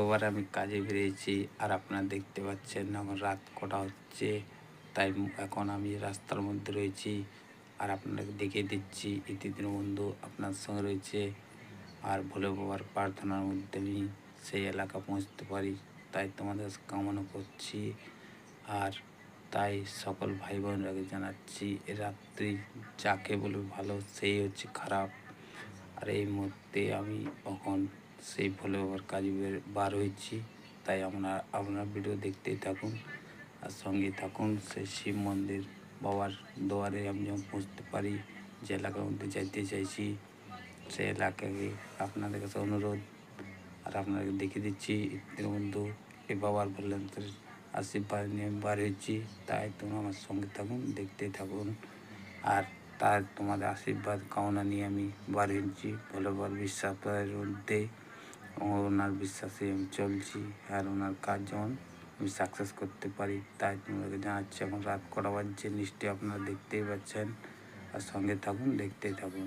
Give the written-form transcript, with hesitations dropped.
এবার আমি কাজে বেরিয়েছি আর আপনারা দেখতে পাচ্ছেন এখন রাত কটা হচ্ছে। তাই এখন আমি রাস্তার মধ্যে রয়েছি আর আপনাকে দেখিয়ে দিচ্ছি ইতি দীনবন্ধু আপনার সঙ্গে রয়েছে। আর ভোলে বাবার প্রার্থনার মধ্যে আমি সেই এলাকা পৌঁছতে পারি তাই তোমাদের কামনা করছি। আর তাই সকল ভাই বোনরাকে জানাচ্ছি এ রাত্রি যাকে বলে ভালো সেই হচ্ছে খারাপ। আর এই মুহূর্তে আমি এখন সেই ভোলে বাবার কাজে বার হয়েছি। তাই আপনারা ভিডিও দেখতেই থাকুন আর সঙ্গে থাকুন। সেই শিব মন্দির বাবার দুয়ারে আমি যখন পৌঁছতে পারি, যে এলাকার মধ্যে যাইতে চাইছি সেই এলাকাকে আপনাদের কাছে অনুরোধ। আর আপনাকে দেখিয়ে দিচ্ছি দীনবন্ধু এই বাবার ভোলেনাথের আশীর্বাদ নিয়ে আমি বার হয়েছি। তাই তোমরা আমার সঙ্গে থাকুন, দেখতেই থাকুন। আর তার তোমাদের আশীর্বাদ কামনা নিয়ে আমি বার হয়েছি ভোলে বাবার বিশ্বাসের মধ্যে। ওনার বিশ্বাসে আমি চলছি আর ওনার কাজ যেমন আমি সাকসেস করতে পারি তাই তোমাদেরকে জানাচ্ছি। এখন রাত কটা বাজছে নিশ্চয়ই আপনারা দেখতেই পাচ্ছেন। আর সঙ্গে থাকুন, দেখতেই থাকুন।